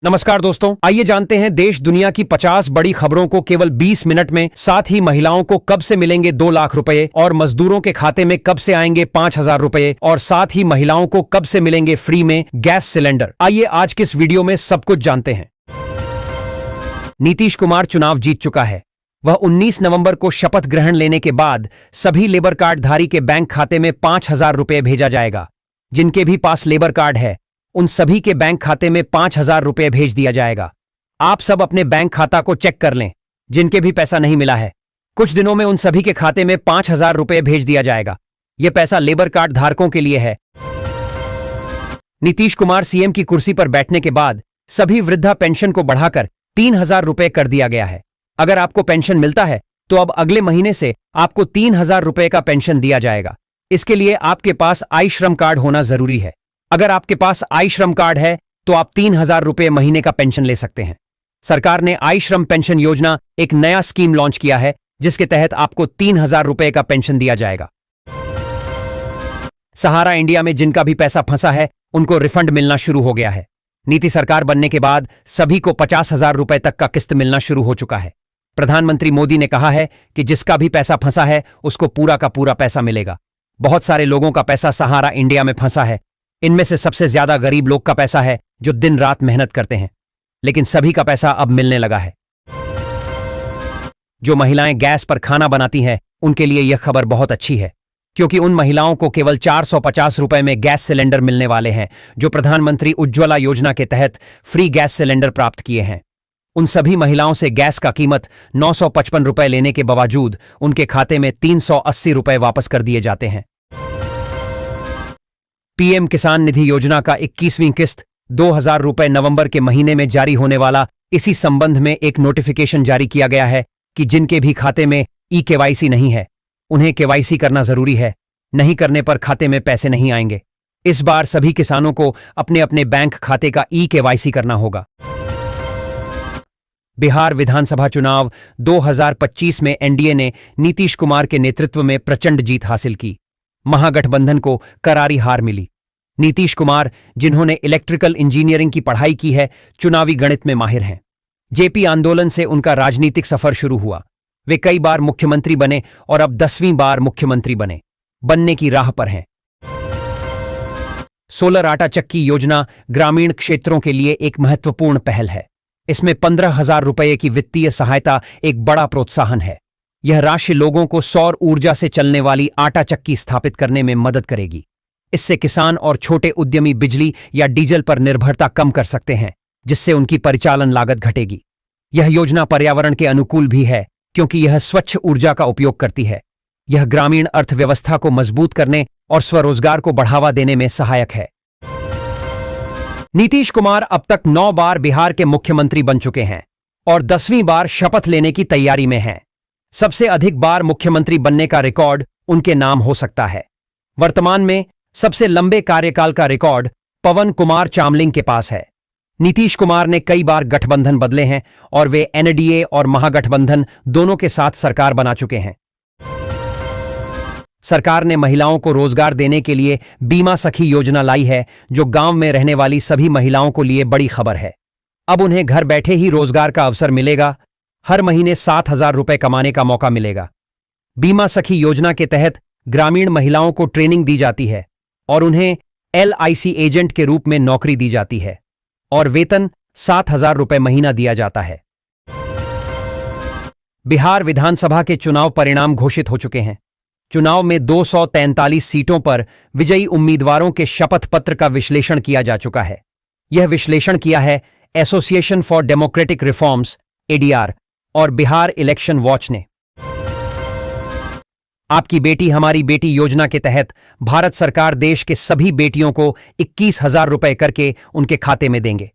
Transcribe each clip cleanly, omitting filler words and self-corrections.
नमस्कार दोस्तों, आइए जानते हैं देश दुनिया की 50 बड़ी खबरों को केवल 20 मिनट में। साथ ही महिलाओं को कब से मिलेंगे 2 लाख रुपए और मजदूरों के खाते में कब से आएंगे 5,000 रुपए और साथ ही महिलाओं को कब से मिलेंगे फ्री में गैस सिलेंडर। आइए आज के इस वीडियो में सब कुछ जानते हैं। नीतीश कुमार चुनाव जीत चुका है। वह 19 नवंबर को शपथ ग्रहण लेने के बाद सभी लेबर कार्ड धारी के बैंक खाते में 5,000 रुपए भेजा जाएगा। जिनके भी पास लेबर कार्ड है उन सभी के बैंक खाते में 5,000 रुपए भेज दिया जाएगा। आप सब अपने बैंक खाता को चेक कर लें। जिनके भी पैसा नहीं मिला है कुछ दिनों में उन सभी के खाते में 5,000 रुपए भेज दिया जाएगा। यह पैसा लेबर कार्ड धारकों के लिए है। नीतीश कुमार सीएम की कुर्सी पर बैठने के बाद सभी वृद्धा पेंशन को बढ़ाकर 3,000 रुपए कर दिया गया है। अगर आपको पेंशन मिलता है तो अब अगले महीने से आपको 3,000 रुपए का पेंशन दिया जाएगा। इसके लिए आपके पास आई श्रम कार्ड होना जरूरी है। अगर आपके पास आई श्रम कार्ड है तो आप 3,000 रुपए महीने का पेंशन ले सकते हैं। सरकार ने आई श्रम पेंशन योजना एक नया स्कीम लॉन्च किया है जिसके तहत आपको 3,000 रुपए का पेंशन दिया जाएगा। सहारा इंडिया में जिनका भी पैसा फंसा है उनको रिफंड मिलना शुरू हो गया है। नीति सरकार बनने के बाद सभी को 50,000 रुपए तक का किस्त मिलना शुरू हो चुका है। प्रधानमंत्री मोदी ने कहा है कि जिसका भी पैसा फंसा है उसको पूरा का पूरा पैसा मिलेगा। बहुत सारे लोगों का पैसा सहारा इंडिया में फंसा है। इनमें से सबसे ज्यादा गरीब लोग का पैसा है जो दिन रात मेहनत करते हैं, लेकिन सभी का पैसा अब मिलने लगा है। जो महिलाएं गैस पर खाना बनाती हैं उनके लिए यह खबर बहुत अच्छी है, क्योंकि उन महिलाओं को केवल 450 रुपए में गैस सिलेंडर मिलने वाले हैं जो प्रधानमंत्री उज्ज्वला योजना के तहत फ्री गैस सिलेंडर प्राप्त किए हैं। उन सभी महिलाओं से गैस का कीमत 955 रुपए लेने के बावजूद उनके खाते में 380 रुपए वापस कर दिए जाते हैं। पीएम किसान निधि योजना का 21वीं किस्त 2,000 रुपए नवंबर के महीने में जारी होने वाला। इसी संबंध में एक नोटिफिकेशन जारी किया गया है कि जिनके भी खाते में ई-केवाईसी नहीं है उन्हें केवाईसी करना जरूरी है। नहीं करने पर खाते में पैसे नहीं आएंगे। इस बार सभी किसानों को अपने अपने बैंक खाते का ई-केवाईसी करना होगा। बिहार विधानसभा चुनाव 2025 में एनडीए ने नीतीश कुमार के नेतृत्व में प्रचंड जीत हासिल की। महागठबंधन को करारी हार मिली। नीतीश कुमार, जिन्होंने इलेक्ट्रिकल इंजीनियरिंग की पढ़ाई की है, चुनावी गणित में माहिर हैं। जेपी आंदोलन से उनका राजनीतिक सफर शुरू हुआ। वे कई बार मुख्यमंत्री बने और अब 10वीं बार मुख्यमंत्री बनने की राह पर हैं। सोलर आटा चक्की योजना ग्रामीण क्षेत्रों के लिए एक महत्वपूर्ण पहल है। इसमें 15,000 रुपए की वित्तीय सहायता एक बड़ा प्रोत्साहन है। यह राशि लोगों को सौर ऊर्जा से चलने वाली आटा चक्की स्थापित करने में मदद करेगी। इससे किसान और छोटे उद्यमी बिजली या डीजल पर निर्भरता कम कर सकते हैं, जिससे उनकी परिचालन लागत घटेगी। यह योजना पर्यावरण के अनुकूल भी है क्योंकि यह स्वच्छ ऊर्जा का उपयोग करती है। यह ग्रामीण अर्थव्यवस्था को मजबूत करने और स्वरोजगार को बढ़ावा देने में सहायक है। नीतीश कुमार अब तक 9 बार बिहार के मुख्यमंत्री बन चुके हैं और 10वीं बार शपथ लेने की तैयारी में हैं। सबसे अधिक बार मुख्यमंत्री बनने का रिकॉर्ड उनके नाम हो सकता है। वर्तमान में सबसे लंबे कार्यकाल का रिकॉर्ड पवन कुमार चामलिंग के पास है। नीतीश कुमार ने कई बार गठबंधन बदले हैं और वे एनडीए और महागठबंधन दोनों के साथ सरकार बना चुके हैं। सरकार ने महिलाओं को रोजगार देने के लिए बीमा सखी योजना लाई है, जो गांव में रहने वाली सभी महिलाओं को लिए बड़ी खबर है। अब उन्हें घर बैठे ही रोजगार का अवसर मिलेगा। हर महीने 7,000 रुपए कमाने का मौका मिलेगा। बीमा सखी योजना के तहत ग्रामीण महिलाओं को ट्रेनिंग दी जाती है और उन्हें एलआईसी एजेंट के रूप में नौकरी दी जाती है और वेतन 7,000 रुपए महीना दिया जाता है। बिहार विधानसभा के चुनाव परिणाम घोषित हो चुके हैं। चुनाव में 243 सीटों पर विजयी उम्मीदवारों के शपथ पत्र का विश्लेषण किया जा चुका है। यह विश्लेषण किया है association for democratic reforms ADR और बिहार इलेक्शन वॉच ने। आपकी बेटी हमारी बेटी योजना के तहत भारत सरकार देश के सभी बेटियों को 21,000 रुपए करके उनके खाते में देंगे।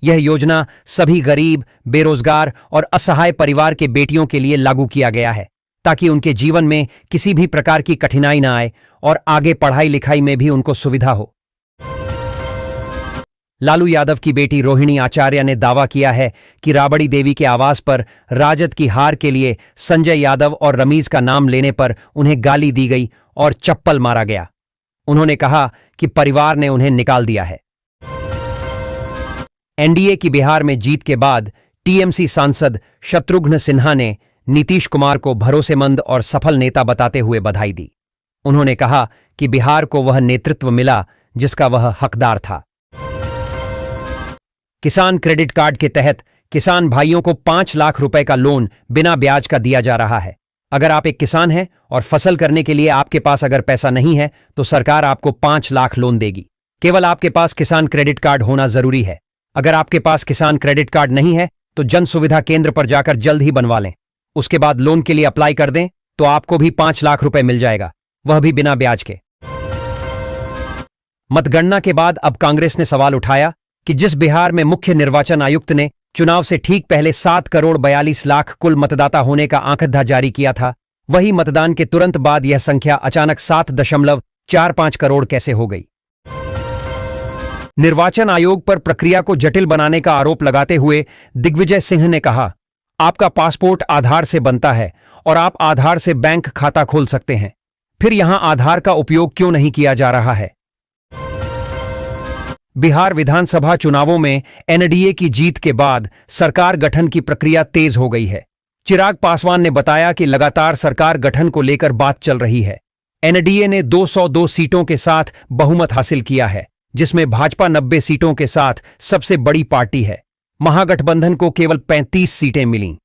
यह योजना सभी गरीब, बेरोजगार और असहाय परिवार के बेटियों के लिए लागू किया गया है ताकि उनके जीवन में किसी भी प्रकार की कठिनाई न आए और आगे पढ़ाई लिखाई में भी उनको सुविधा हो। लालू यादव की बेटी रोहिणी आचार्य ने दावा किया है कि राबड़ी देवी के आवास पर राजद की हार के लिए संजय यादव और रमीज का नाम लेने पर उन्हें गाली दी गई और चप्पल मारा गया। उन्होंने कहा कि परिवार ने उन्हें निकाल दिया है। एनडीए की बिहार में जीत के बाद टीएमसी सांसद शत्रुघ्न सिन्हा ने नीतीश कुमार को भरोसेमंद और सफल नेता बताते हुए बधाई दी। उन्होंने कहा कि बिहार को वह नेतृत्व मिला जिसका वह हकदार था। किसान क्रेडिट कार्ड के तहत किसान भाइयों को 5 लाख रुपए का लोन बिना ब्याज का दिया जा रहा है। अगर आप एक किसान हैं और फसल करने के लिए आपके पास अगर पैसा नहीं है तो सरकार आपको 5 लाख लोन देगी। केवल आपके पास किसान क्रेडिट कार्ड होना जरूरी है। अगर आपके पास किसान क्रेडिट कार्ड नहीं है तो जन सुविधा केंद्र पर जाकर जल्द ही बनवा लें। उसके बाद लोन के लिए अप्लाई कर दें तो आपको भी 5 लाख रुपए मिल जाएगा, वह भी बिना ब्याज के। मतगणना के बाद अब कांग्रेस ने सवाल उठाया कि जिस बिहार में मुख्य निर्वाचन आयुक्त ने चुनाव से ठीक पहले 7 करोड़ 42 लाख कुल मतदाता होने का आंकड़ा जारी किया था, वही मतदान के तुरंत बाद यह संख्या अचानक 7.45 करोड़ कैसे हो गई। निर्वाचन आयोग पर प्रक्रिया को जटिल बनाने का आरोप लगाते हुए दिग्विजय सिंह ने कहा, आपका पासपोर्ट आधार से बनता है और आप आधार से बैंक खाता खोल सकते हैं, फिर यहां आधार का उपयोग क्यों नहीं किया जा रहा है। बिहार विधानसभा चुनावों में एनडीए की जीत के बाद सरकार गठन की प्रक्रिया तेज हो गई है। चिराग पासवान ने बताया कि लगातार सरकार गठन को लेकर बात चल रही है। एनडीए ने 202 सीटों के साथ बहुमत हासिल किया है, जिसमें भाजपा 90 सीटों के साथ सबसे बड़ी पार्टी है। महागठबंधन को केवल 35 सीटें मिलीं।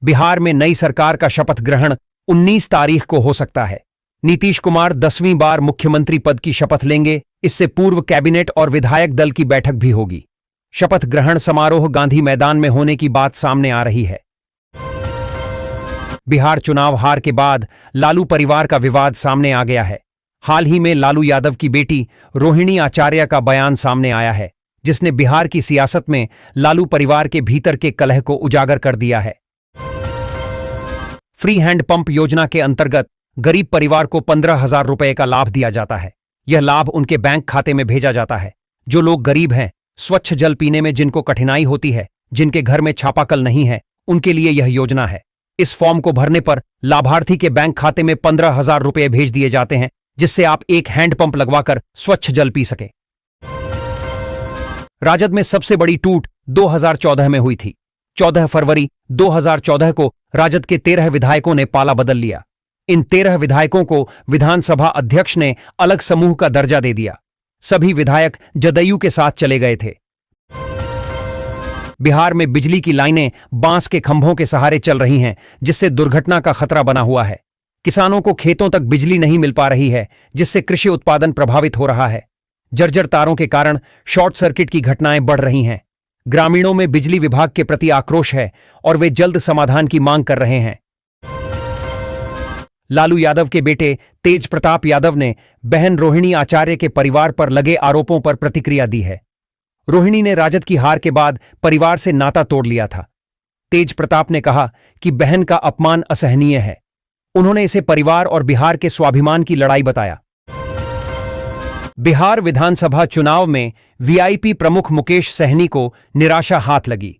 बिहार में नई सरकार का शपथ ग्रहण 19 तारीख को हो सकता है। नीतीश कुमार 10वीं बार मुख्यमंत्री पद की शपथ लेंगे। इससे पूर्व कैबिनेट और विधायक दल की बैठक भी होगी। शपथ ग्रहण समारोह गांधी मैदान में होने की बात सामने आ रही है। बिहार चुनाव हार के बाद लालू परिवार का विवाद सामने आ गया है। हाल ही में लालू यादव की बेटी रोहिणी आचार्य का बयान सामने आया है, जिसने बिहार की सियासत में लालू परिवार के भीतर के कलह को उजागर कर दिया है। फ्री हैंड पंप योजना के अंतर्गत गरीब परिवार को 15,000 रुपए का लाभ दिया जाता है। यह लाभ उनके बैंक खाते में भेजा जाता है। जो लोग गरीब हैं, स्वच्छ जल पीने में जिनको कठिनाई होती है, जिनके घर में चापाकल नहीं है, उनके लिए यह योजना है। इस फॉर्म को भरने पर लाभार्थी के बैंक खाते में 15,000 रुपए भेज दिए जाते हैं, जिससे आप एक हैंडपंप लगवाकर स्वच्छ जल पी सके। राजद में सबसे बड़ी टूट 2014 में हुई थी। 14 फरवरी 2014 को राजद के 13 विधायकों ने पाला बदल लिया। इन 13 विधायकों को विधानसभा अध्यक्ष ने अलग समूह का दर्जा दे दिया। सभी विधायक जदयू के साथ चले गए थे। बिहार में बिजली की लाइनें बांस के खंभों के सहारे चल रही हैं, जिससे दुर्घटना का खतरा बना हुआ है। किसानों को खेतों तक बिजली नहीं मिल पा रही है, जिससे कृषि उत्पादन प्रभावित हो रहा है। जर्जर तारों के कारण शॉर्ट सर्किट की घटनाएं बढ़ रही हैं। ग्रामीणों में बिजली विभाग के प्रति आक्रोश है और वे जल्द समाधान की मांग कर रहे हैं। लालू यादव के बेटे तेज प्रताप यादव ने बहन रोहिणी आचार्य के परिवार पर लगे आरोपों पर प्रतिक्रिया दी है। रोहिणी ने राजद की हार के बाद परिवार से नाता तोड़ लिया था। तेज प्रताप ने कहा कि बहन का अपमान असहनीय है। उन्होंने इसे परिवार और बिहार के स्वाभिमान की लड़ाई बताया। बिहार विधानसभा चुनाव में वीआईपी प्रमुख मुकेश सहनी को निराशा हाथ लगी।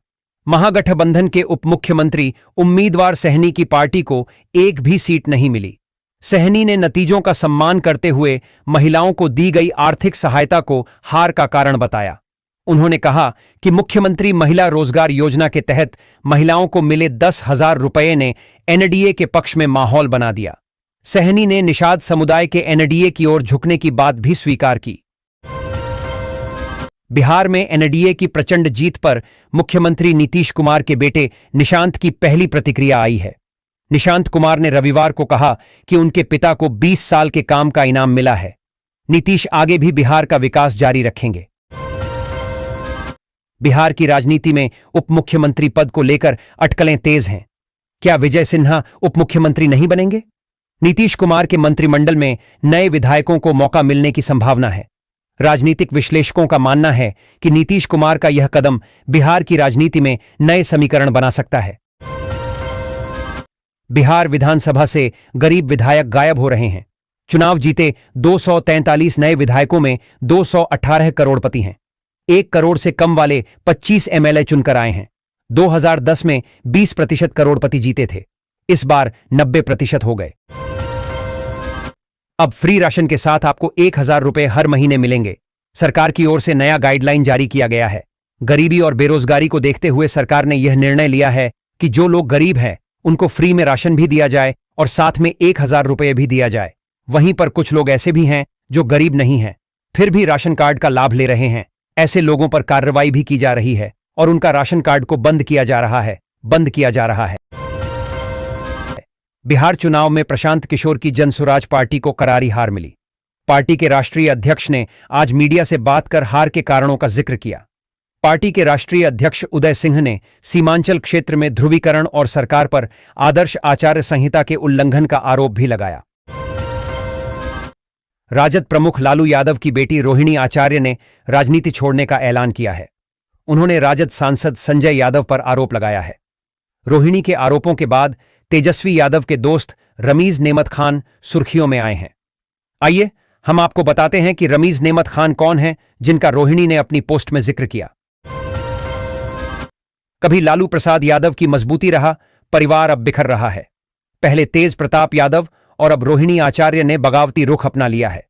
महागठबंधन के उप मुख्यमंत्री उम्मीदवार सहनी की पार्टी को एक भी सीट नहीं मिली। सहनी ने नतीजों का सम्मान करते हुए महिलाओं को दी गई आर्थिक सहायता को हार का कारण बताया। उन्होंने कहा कि मुख्यमंत्री महिला रोजगार योजना के तहत महिलाओं को मिले 10,000 रुपये ने एनडीए के पक्ष में माहौल बना दिया। सहनी ने निषाद समुदाय के एनडीए की ओर झुकने की बात भी स्वीकार की। बिहार में एनडीए की प्रचंड जीत पर मुख्यमंत्री नीतीश कुमार के बेटे निशांत की पहली प्रतिक्रिया आई है। निशांत कुमार ने रविवार को कहा कि उनके पिता को 20 साल के काम का इनाम मिला है। नीतीश आगे भी बिहार का विकास जारी रखेंगे। बिहार की राजनीति में उप मुख्यमंत्री पद को लेकर अटकलें तेज हैं। क्या विजय सिन्हा उप मुख्यमंत्री नहीं बनेंगे? नीतीश कुमार के मंत्रिमंडल में नए विधायकों को मौका मिलने की संभावना है। राजनीतिक विश्लेषकों का मानना है कि नीतीश कुमार का यह कदम बिहार की राजनीति में नए समीकरण बना सकता है। बिहार विधानसभा से गरीब विधायक गायब हो रहे हैं। चुनाव जीते 243 नए विधायकों में 218 करोड़पति हैं। 1 करोड़ से कम वाले 25 एमएलए चुनकर आए हैं। 2010 में 20% करोड़पति जीते थे। इस बार 90% हो गए। अब फ्री राशन के साथ आपको 1,000 रुपए हर महीने मिलेंगे। सरकार की ओर से नया गाइडलाइन जारी किया गया है। गरीबी और बेरोजगारी को देखते हुए सरकार ने यह निर्णय लिया है कि जो लोग गरीब हैं उनको फ्री में राशन भी दिया जाए और साथ में 1000 रुपये भी दिया जाए। वहीं पर कुछ लोग ऐसे भी हैं जो गरीब नहीं हैं फिर भी राशन कार्ड का लाभ ले रहे हैं। ऐसे लोगों पर कार्रवाई भी की जा रही है और उनका राशन कार्ड को बंद किया जा रहा है। बिहार चुनाव में प्रशांत किशोर की जनसुराज पार्टी को करारी हार मिली। पार्टी के राष्ट्रीय अध्यक्ष ने आज मीडिया से बात कर हार के कारणों का जिक्र किया। पार्टी के राष्ट्रीय अध्यक्ष उदय सिंह ने सीमांचल क्षेत्र में ध्रुवीकरण और सरकार पर आदर्श आचार संहिता के उल्लंघन का आरोप भी लगाया। राजद प्रमुख लालू यादव की बेटी रोहिणी आचार्य ने राजनीति छोड़ने का ऐलान किया है। उन्होंने राजद सांसद संजय यादव पर आरोप लगाया है। रोहिणी के आरोपों के बाद तेजस्वी यादव के दोस्त रमीज नेमत खान सुर्खियों में आए हैं। आइए हम आपको बताते हैं कि रमीज नेमत खान कौन हैं जिनका रोहिणी ने अपनी पोस्ट में जिक्र किया। कभी लालू प्रसाद यादव की मजबूती रहा, परिवार अब बिखर रहा है। पहले तेज प्रताप यादव और अब रोहिणी आचार्य ने बगावती रुख अपना लिया है।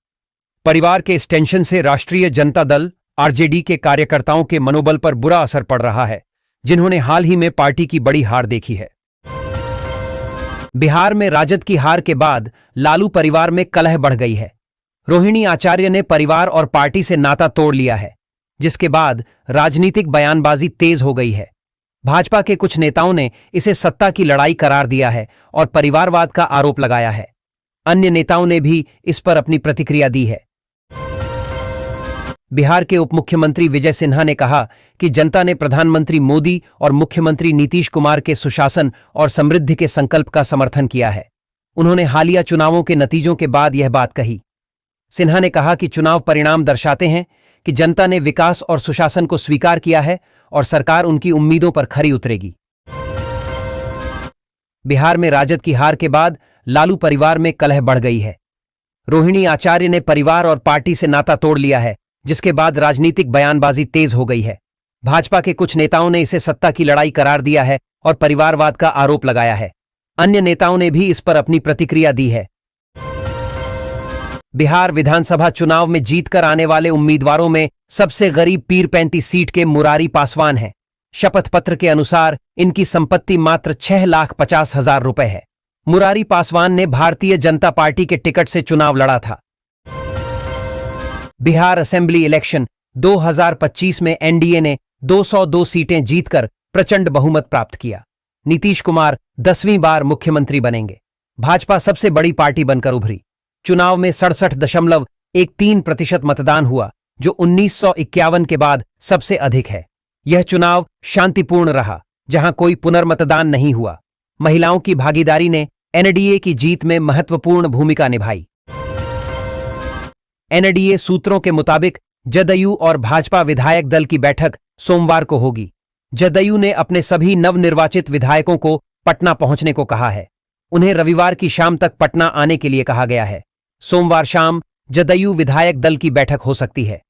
परिवार के इस टेंशन से राष्ट्रीय जनता दल आरजेडी के कार्यकर्ताओं के मनोबल पर बुरा असर पड़ रहा है, जिन्होंने हाल ही में पार्टी की बड़ी हार देखी है। बिहार में राजद की हार के बाद लालू परिवार में कलह बढ़ गई है। रोहिणी आचार्य ने परिवार और पार्टी से नाता तोड़ लिया है, जिसके बाद राजनीतिक बयानबाजी तेज हो गई है। भाजपा के कुछ नेताओं ने इसे सत्ता की लड़ाई करार दिया है और परिवारवाद का आरोप लगाया है। अन्य नेताओं ने भी इस पर अपनी प्रतिक्रिया दी है। बिहार के उप मुख्यमंत्री विजय सिन्हा ने कहा कि जनता ने प्रधानमंत्री मोदी और मुख्यमंत्री नीतीश कुमार के सुशासन और समृद्धि के संकल्प का समर्थन किया है। उन्होंने हालिया चुनावों के नतीजों के बाद यह बात कही। सिन्हा ने कहा कि चुनाव परिणाम दर्शाते हैं कि जनता ने विकास और सुशासन को स्वीकार किया है और सरकार उनकी उम्मीदों पर खरी उतरेगी। बिहार में राजद की हार के बाद लालू परिवार में कलह बढ़ गई है। रोहिणी आचार्य ने परिवार और पार्टी से नाता तोड़ लिया है, जिसके बाद राजनीतिक बयानबाजी तेज हो गई है। भाजपा के कुछ नेताओं ने इसे सत्ता की लड़ाई करार दिया है और परिवारवाद का आरोप लगाया है। अन्य नेताओं ने भी इस पर अपनी प्रतिक्रिया दी है। बिहार विधानसभा चुनाव में जीतकर आने वाले उम्मीदवारों में सबसे गरीब पीर 35 सीट के मुरारी पासवान हैं। शपथ पत्र के अनुसार इनकी संपत्ति मात्र 6,50,000 रुपए है। मुरारी पासवान ने भारतीय जनता पार्टी के टिकट से चुनाव लड़ा था। बिहार असेंबली इलेक्शन 2025 में एनडीए ने 202 सीटें जीतकर प्रचंड बहुमत प्राप्त किया। नीतीश कुमार 10वीं बार मुख्यमंत्री बनेंगे। भाजपा सबसे बड़ी पार्टी बनकर उभरी। चुनाव में 67.13% मतदान हुआ, जो 1951 के बाद सबसे अधिक है। यह चुनाव शांतिपूर्ण रहा, जहां कोई पुनर्मतदान नहीं हुआ। महिलाओं की भागीदारी ने एनडीए की जीत में महत्वपूर्ण भूमिका निभाई। एनडीए सूत्रों के मुताबिक जदयू और भाजपा विधायक दल की बैठक सोमवार को होगी। जदयू ने अपने सभी नवनिर्वाचित विधायकों को पटना पहुंचने को कहा है। उन्हें रविवार की शाम तक पटना आने के लिए कहा गया है। सोमवार शाम जदयू विधायक दल की बैठक हो सकती है।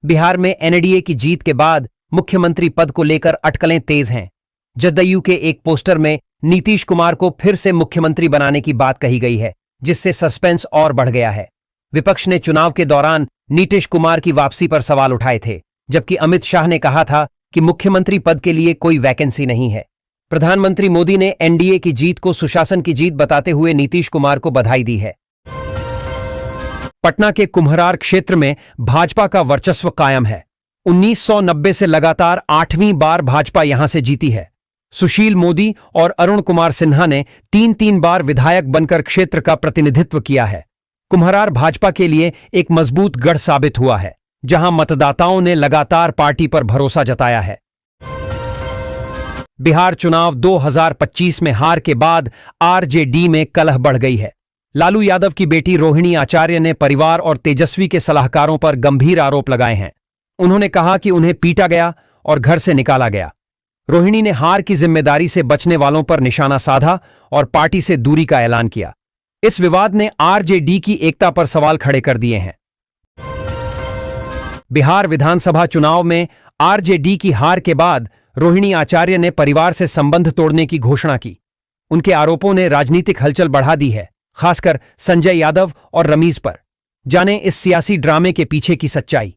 बिहार में एनडीए की जीत के बाद मुख्यमंत्री पद को लेकर अटकलें तेज हैं। जदयू के एक पोस्टर में नीतीश कुमार को फिर से मुख्यमंत्री बनाने की बात कही गई है, जिससे सस्पेंस और बढ़ गया है। विपक्ष ने चुनाव के दौरान नीतीश कुमार की वापसी पर सवाल उठाए थे, जबकि अमित शाह ने कहा था कि मुख्यमंत्री पद के लिए कोई वैकेंसी नहीं है। प्रधानमंत्री मोदी ने एनडीए की जीत को सुशासन की जीत बताते हुए नीतीश कुमार को बधाई दी है। पटना के कुम्हरार क्षेत्र में भाजपा का वर्चस्व कायम है। 1990 से लगातार 8वीं बार भाजपा यहां से जीती है। सुशील मोदी और अरुण कुमार सिन्हा ने 3-3 बार विधायक बनकर क्षेत्र का प्रतिनिधित्व किया है। कुम्हरार भाजपा के लिए एक मजबूत गढ़ साबित हुआ है, जहां मतदाताओं ने लगातार पार्टी पर भरोसा जताया है। बिहार चुनाव 2025 में हार के बाद आरजेडी में कलह बढ़ गई है। लालू यादव की बेटी रोहिणी आचार्य ने परिवार और तेजस्वी के सलाहकारों पर गंभीर आरोप लगाए हैं। उन्होंने कहा कि उन्हें पीटा गया और घर से निकाला गया। रोहिणी ने हार की जिम्मेदारी से बचने वालों पर निशाना साधा और पार्टी से दूरी का ऐलान किया। इस विवाद ने आरजेडी की एकता पर सवाल खड़े कर दिए हैं। बिहार विधानसभा चुनाव में आरजेडी की हार के बाद रोहिणी आचार्य ने परिवार से संबंध तोड़ने की घोषणा की। उनके आरोपों ने राजनीतिक हलचल बढ़ा दी है, खासकर संजय यादव और रमीज पर। जानें इस सियासी ड्रामे के पीछे की सच्चाई।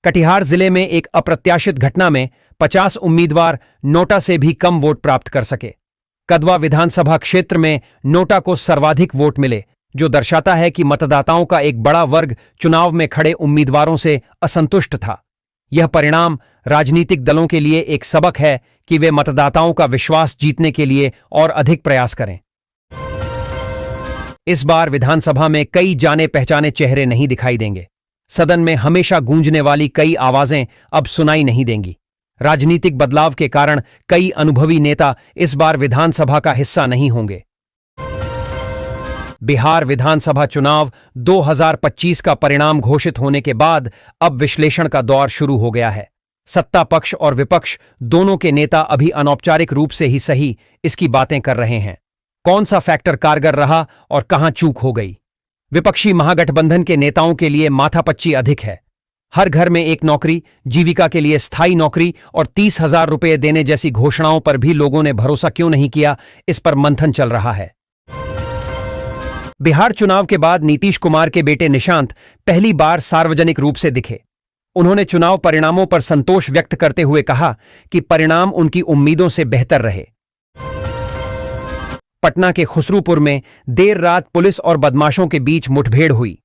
कटिहार जिले में एक अप्रत्याशित घटना में 50 उम्मीदवार नोटा से भी कम वोट प्राप्त कर सके। कदवा विधानसभा क्षेत्र में नोटा को सर्वाधिक वोट मिले, जो दर्शाता है कि मतदाताओं का एक बड़ा वर्ग चुनाव में खड़े उम्मीदवारों से असंतुष्ट था। यह परिणाम राजनीतिक दलों के लिए एक सबक है कि वे मतदाताओं का विश्वास जीतने के लिए और अधिक प्रयास करें। इस बार विधानसभा में कई जाने पहचाने चेहरे नहीं दिखाई देंगे। सदन में हमेशा गूंजने वाली कई आवाजें अब सुनाई नहीं देंगी। राजनीतिक बदलाव के कारण कई अनुभवी नेता इस बार विधानसभा का हिस्सा नहीं होंगे। बिहार विधानसभा चुनाव 2025 का परिणाम घोषित होने के बाद अब विश्लेषण का दौर शुरू हो गया है। सत्ता पक्ष और विपक्ष दोनों के नेता अभी अनौपचारिक रूप से ही सही इसकी बातें कर रहे हैं। कौन सा फैक्टर कारगर रहा और कहां चूक हो गई? विपक्षी महागठबंधन के नेताओं के लिए माथापच्ची अधिक है। हर घर में एक नौकरी, जीविका के लिए स्थायी नौकरी और 30,000 रुपये देने जैसी घोषणाओं पर भी लोगों ने भरोसा क्यों नहीं किया, इस पर मंथन चल रहा है। बिहार चुनाव के बाद नीतीश कुमार के बेटे निशांत पहली बार सार्वजनिक रूप से दिखे। उन्होंने चुनाव परिणामों पर संतोष व्यक्त करते हुए कहा कि परिणाम उनकी उम्मीदों से बेहतर रहे। पटना के खुसरूपुर में देर रात पुलिस और बदमाशों के बीच मुठभेड़ हुई।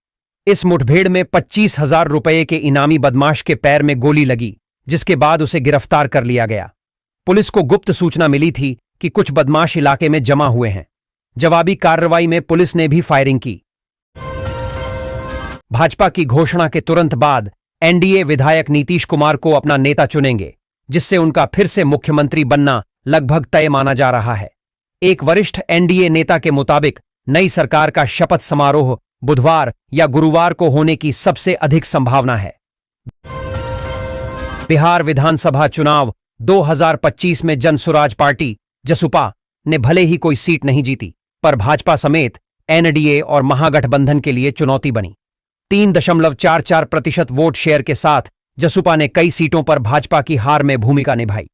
इस मुठभेड़ में 25,000 रुपये के इनामी बदमाश के पैर में गोली लगी, जिसके बाद उसे गिरफ्तार कर लिया गया। पुलिस को गुप्त सूचना मिली थी कि कुछ बदमाश इलाके में जमा हुए हैं। जवाबी कार्रवाई में पुलिस ने भी फायरिंग की। भाजपा की घोषणा के तुरंत बाद एनडीए विधायक नीतीश कुमार को अपना नेता चुनेंगे, जिससे उनका फिर से मुख्यमंत्री बनना लगभग तय माना जा रहा है। एक वरिष्ठ एनडीए नेता के मुताबिक नई सरकार का शपथ समारोह बुधवार या गुरुवार को होने की सबसे अधिक संभावना है। बिहार विधानसभा चुनाव 2025 में जनसुराज पार्टी जसुपा ने भले ही कोई सीट नहीं जीती, पर भाजपा समेत एनडीए और महागठबंधन के लिए चुनौती बनी। 3.44% वोट शेयर के साथ जसुपा ने कई सीटों पर भाजपा की हार में भूमिका निभाई।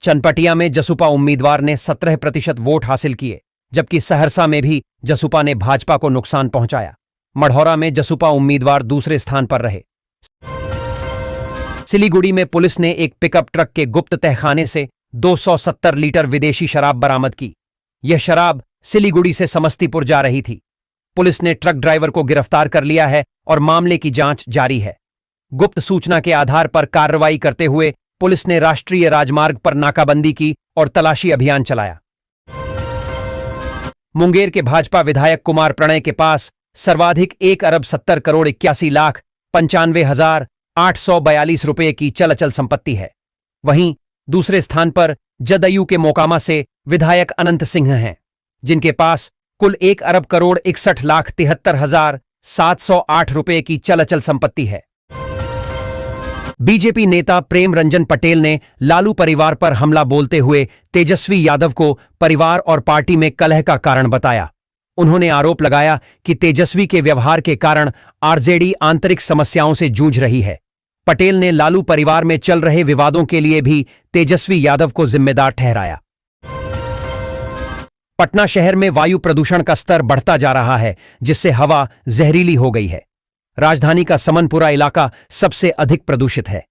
चनपटिया में जसुपा उम्मीदवार ने 17% वोट हासिल किए, जबकि सहरसा में भी जसुपा ने भाजपा को नुकसान पहुंचाया। मढ़ौरा में जसुपा उम्मीदवार दूसरे स्थान पर रहे। सिलीगुड़ी में पुलिस ने एक पिकअप ट्रक के गुप्त तहखाने से 270 लीटर विदेशी शराब बरामद की। यह शराब सिलीगुड़ी से समस्तीपुर जा रही थी। पुलिस ने ट्रक ड्राइवर को गिरफ्तार कर लिया है और मामले की जांच जारी है। गुप्त सूचना के आधार पर कार्रवाई करते हुए पुलिस ने राष्ट्रीय राजमार्ग पर नाकाबंदी की और तलाशी अभियान चलाया। मुंगेर के भाजपा विधायक कुमार प्रणय के पास सर्वाधिक 1,70,81,95,842 रुपये की चल अचल संपत्ति है। वहीं दूसरे स्थान पर जदयू के मोकामा से विधायक अनंत सिंह हैं, जिनके पास कुल 1,61,73,708 रुपये की चल अचल संपत्ति है। बीजेपी नेता प्रेम रंजन पटेल ने लालू परिवार पर हमला बोलते हुए तेजस्वी यादव को परिवार और पार्टी में कलह का कारण बताया। उन्होंने आरोप लगाया कि तेजस्वी के व्यवहार के कारण आरजेडी आंतरिक समस्याओं से जूझ रही है। पटेल ने लालू परिवार में चल रहे विवादों के लिए भी तेजस्वी यादव को जिम्मेदार ठहराया। पटना शहर में वायु प्रदूषण का स्तर बढ़ता जा रहा है, जिससे हवा जहरीली हो गई है। राजधानी का समनपुरा इलाका सबसे अधिक प्रदूषित है।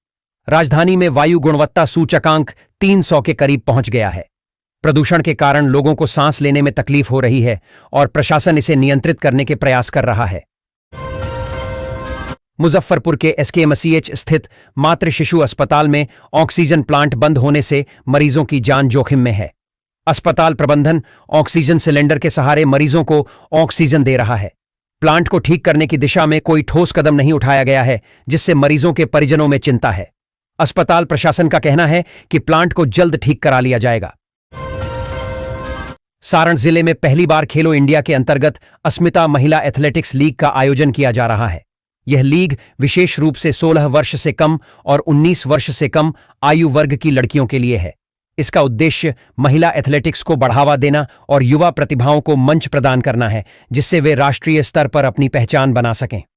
राजधानी में वायु गुणवत्ता सूचकांक 300 के करीब पहुंच गया है। प्रदूषण के कारण लोगों को सांस लेने में तकलीफ हो रही है और प्रशासन इसे नियंत्रित करने के प्रयास कर रहा है। मुजफ्फरपुर के एसकेएमसीएच स्थित मातृ शिशु अस्पताल में ऑक्सीजन प्लांट बंद होने से मरीजों की जान जोखिम में है। अस्पताल प्रबंधन ऑक्सीजन सिलेंडर के सहारे मरीजों को ऑक्सीजन दे रहा है। प्लांट को ठीक करने की दिशा में कोई ठोस कदम नहीं उठाया गया है, जिससे मरीजों के परिजनों में चिंता है। अस्पताल प्रशासन का कहना है कि प्लांट को जल्द ठीक करा लिया जाएगा। सारण जिले में पहली बार खेलो इंडिया के अंतर्गत अस्मिता महिला एथलेटिक्स लीग का आयोजन किया जा रहा है। यह लीग विशेष रूप से 16 वर्ष से कम और 19 वर्ष से कम आयु वर्ग की लड़कियों के लिए है। इसका उद्देश्य महिला एथलेटिक्स को बढ़ावा देना और युवा प्रतिभाओं को मंच प्रदान करना है, जिससे वे राष्ट्रीय स्तर पर अपनी पहचान बना सकें।